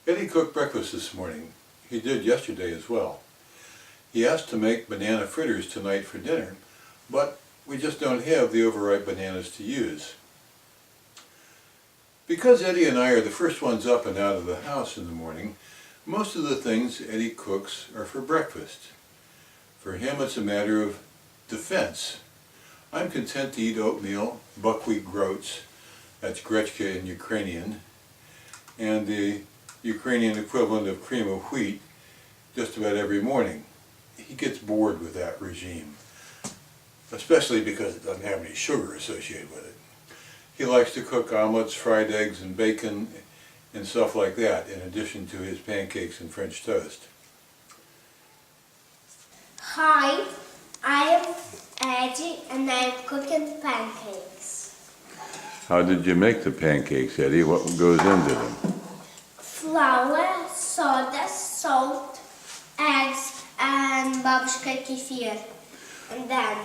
Eddie cooked breakfast this morning. He did yesterday as well. He asked to make banana fritters tonight for dinner, but we just don't have the overripe bananas to use. Because Eddie and I are the first ones up and out of the house in the morning, most of the things Eddie cooks are for breakfast. For him it's a matter of defense. I'm content to eat oatmeal, buckwheat groats, that's gretchka in Ukrainian, and the Ukrainian equivalent of cream of wheat just about every morning. He gets bored with that regime, especially because it doesn't have any sugar associated with it. He likes to cook omelets, fried eggs and bacon and stuff like that, in addition to his pancakes and French toast. Hi, I am Eddie and I am cooking pancakes. How did you make the pancakes, Eddie? What goes into them? Flour, soda, salt, eggs, and babushka kefir. And then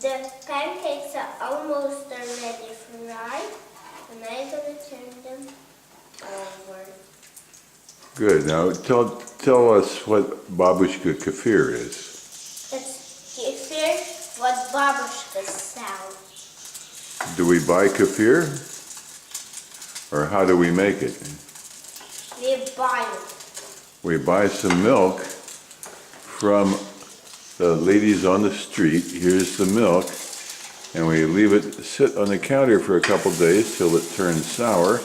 the pancakes are almost already fried, and I'm going to turn them over. Good. Now tell us what babushka kefir is. It's kefir what babushkas sell. Do we buy kefir? Or how do we make it? We buy it. We buy some milk from the ladies on the street. Here's the milk, and we leave it sit on the counter for a couple days till it turns sour,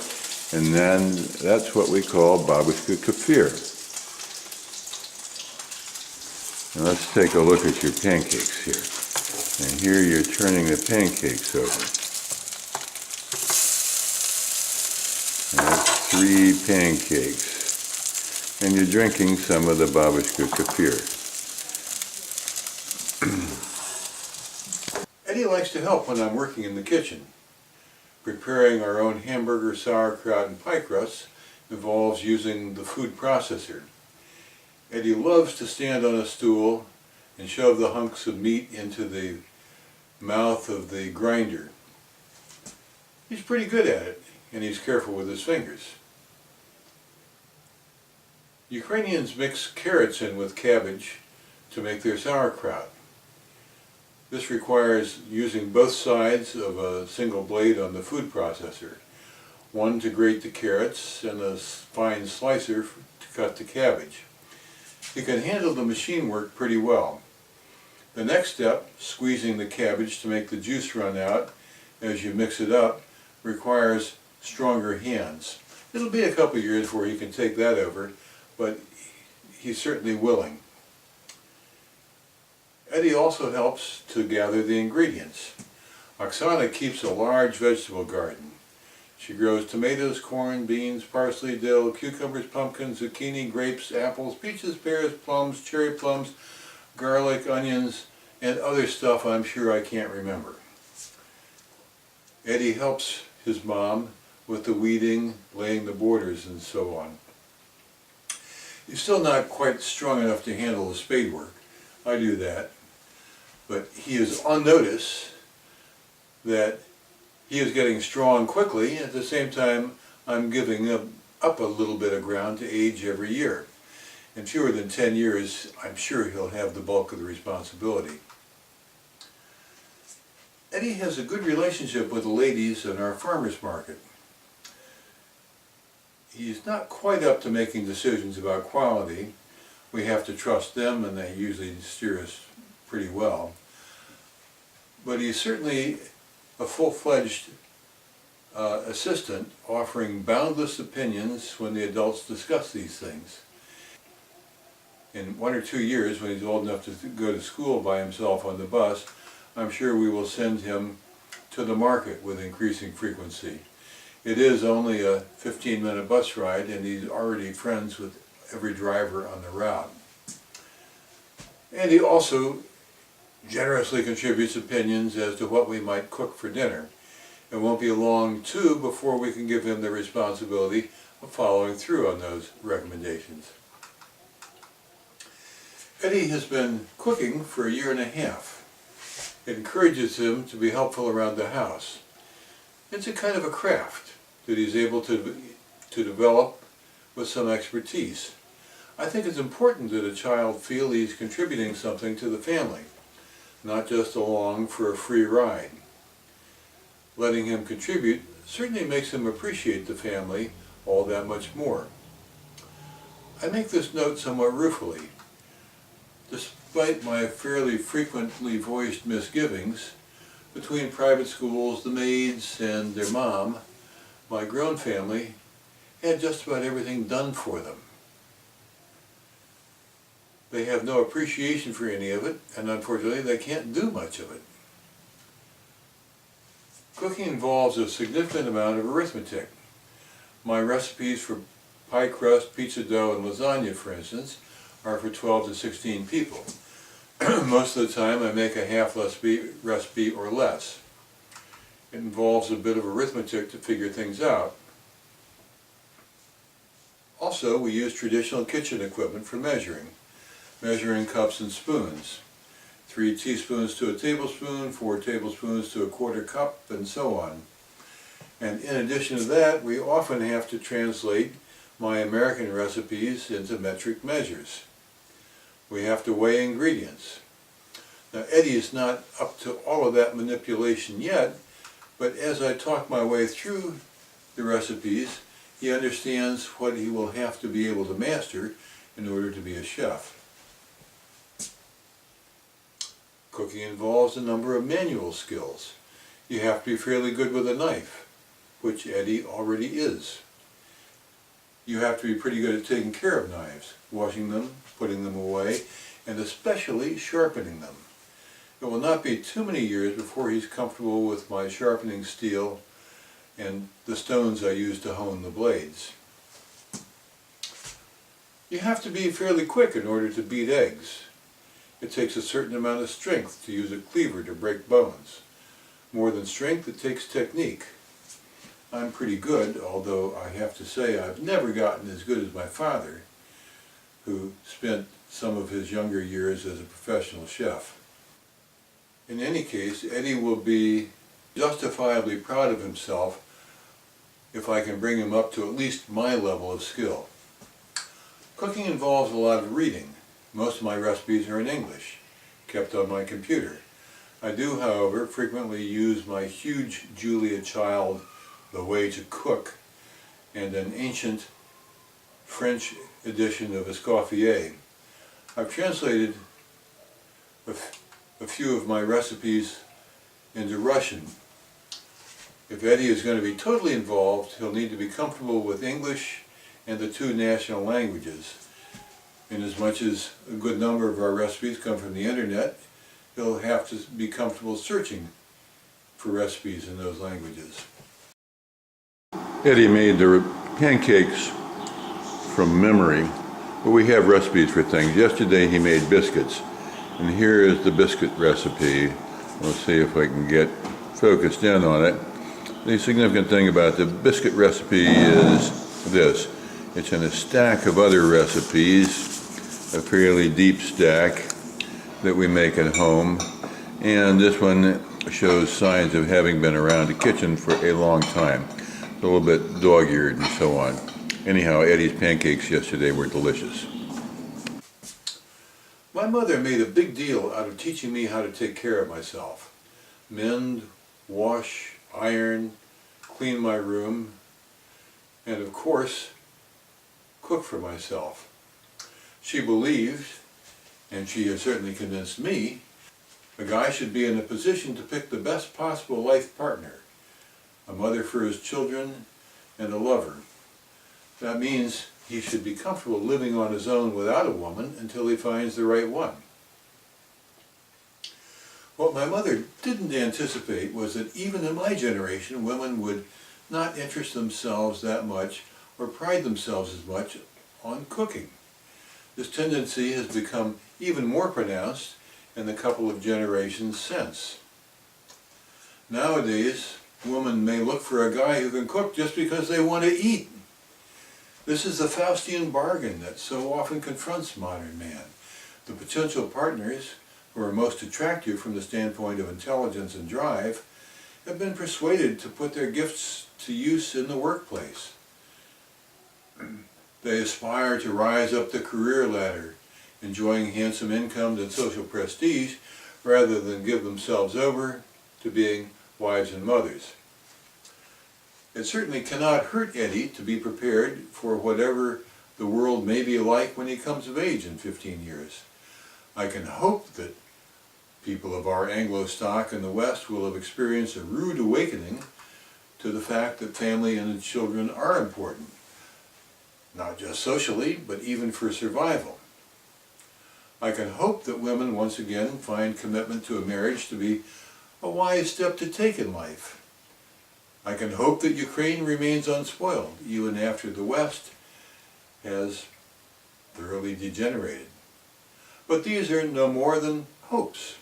and then that's what we call babushka kefir. Now let's take a look at your pancakes here. And here you're turning the pancakes over. And that's 3 pancakes. And you're drinking some of the babushka kefir. Eddie likes to help when I'm working in the kitchen. Preparing our own hamburger, sauerkraut, and pie crusts involves using the food processor. Eddie loves to stand on a stool and shove the hunks of meat into the mouth of the grinder. He's pretty good at it, and he's careful with his fingers. Ukrainians mix carrots in with cabbage to make their sauerkraut. This requires using both sides of a single blade on the food processor, one to grate the carrots and a fine slicer to cut the cabbage. You can handle the machine work pretty well. The next step, squeezing the cabbage to make the juice run out as you mix it up, requires stronger hands. It'll be a couple years before he can take that over, but he's certainly willing. Eddie also helps to gather the ingredients. Oksana keeps a large vegetable garden. She grows tomatoes, corn, beans, parsley, dill, cucumbers, pumpkins, zucchini, grapes, apples, peaches, pears, plums, cherry plums, garlic, onions, and other stuff I'm sure I can't remember. Eddie helps his mom with the weeding, laying the borders, and so on. He's still not quite strong enough to handle the spade work. I do that. But he is on notice that he is getting strong quickly. At the same time, I'm giving up a little bit of ground to age every year. In fewer than 10 years, I'm sure he'll have the bulk of the responsibility. Eddie has a good relationship with the ladies in our farmers market. He's not quite up to making decisions about quality. We have to trust them, and they usually steer us pretty well. But he's certainly a full-fledged assistant, offering boundless opinions when the adults discuss these things. In 1 or 2 years, when he's old enough to go to school by himself on the bus, I'm sure we will send him to the market with increasing frequency. It is only a 15-minute bus ride, and he's already friends with every driver on the route. And he also generously contributes opinions as to what we might cook for dinner. It won't be long, too, before we can give him the responsibility of following through on those recommendations. Eddie has been cooking for 1.5 years. It encourages him to be helpful around the house. It's a kind of a craft that he's able to to develop with some expertise. I think it's important that a child feel he's contributing something to the family, not just along for a free ride. Letting him contribute certainly makes him appreciate the family all that much more. I make this note somewhat ruefully. Despite my fairly frequently voiced misgivings, between private schools, the maids, and their mom, my grown family had just about everything done for them. They have no appreciation for any of it, and unfortunately they can't do much of it. Cooking involves a significant amount of arithmetic. My recipes for pie crust, pizza dough, and lasagna, for instance, are for 12 to 16 people. Most of the time I make a half recipe or less. It involves a bit of arithmetic to figure things out. Also, we use traditional kitchen equipment for measuring cups and spoons. 3 teaspoons to a tablespoon, 4 tablespoons to a quarter cup, and so on. And in addition to that, we often have to translate my American recipes into metric measures. We have to weigh ingredients. Now, Eddie is not up to all of that manipulation yet, but as I talk my way through the recipes, he understands what he will have to be able to master in order to be a chef. Cooking involves a number of manual skills. You have to be fairly good with a knife, which Eddie already is. You have to be pretty good at taking care of knives, washing them, putting them away, and especially sharpening them. It will not be too many years before he's comfortable with my sharpening steel and the stones I use to hone the blades. You have to be fairly quick in order to beat eggs. It takes a certain amount of strength to use a cleaver to break bones. More than strength, it takes technique. I'm pretty good, although I have to say I've never gotten as good as my father, who spent some of his younger years as a professional chef. In any case, Eddie will be justifiably proud of himself if I can bring him up to at least my level of skill. Cooking involves a lot of reading. Most of my recipes are in English, kept on my computer. I do, however, frequently use my huge Julia Child The Way to Cook and an ancient French edition of Escoffier. I've translated a few of my recipes into Russian. If Eddie is going to be totally involved, he'll need to be comfortable with English and the 2 national languages. Inasmuch as a good number of our recipes come from the internet, he'll have to be comfortable searching for recipes in those languages. Eddie made the pancakes from memory, but we have recipes for things. Yesterday he made biscuits, and here is the biscuit recipe. We'll see if I can get focused in on it. The significant thing about the biscuit recipe is this. It's in a stack of other recipes, a fairly deep stack that we make at home, and this one shows signs of having been around the kitchen for a long time. A little bit dog-eared and so on. Anyhow, Eddie's pancakes yesterday were delicious. My mother made a big deal out of teaching me how to take care of myself. Mend, wash, iron, clean my room, and of course, cook for myself. She believed, and she has certainly convinced me, a guy should be in a position to pick the best possible life partner, a mother for his children, and a lover. That means he should be comfortable living on his own without a woman until he finds the right one. What my mother didn't anticipate was that even in my generation, women would not interest themselves that much or pride themselves as much on cooking. This tendency has become even more pronounced in the couple of generations since. Nowadays, women may look for a guy who can cook just because they want to eat. This is the Faustian bargain that so often confronts modern man. The potential partners, who are most attractive from the standpoint of intelligence and drive, have been persuaded to put their gifts to use in the workplace. They aspire to rise up the career ladder, enjoying handsome incomes and social prestige, rather than give themselves over to being wives and mothers. It certainly cannot hurt Eddie to be prepared for whatever the world may be like when he comes of age in 15 years. I can hope that people of our Anglo stock in the West will have experienced a rude awakening to the fact that family and children are important, not just socially, but even for survival. I can hope that women once again find commitment to a marriage to be a wise step to take in life. I can hope that Ukraine remains unspoiled, even after the West has thoroughly degenerated. But these are no more than hopes.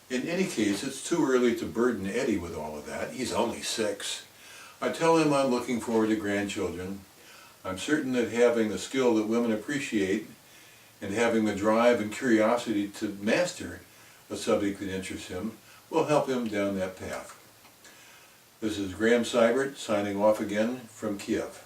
In any case, it's too early to burden Eddie with all of that. He's only 6. I tell him I'm looking forward to grandchildren. I'm certain that having the skill that women appreciate and having the drive and curiosity to master a subject that interests him will help him down that path. This is Graham Seibert signing off again from Kiev.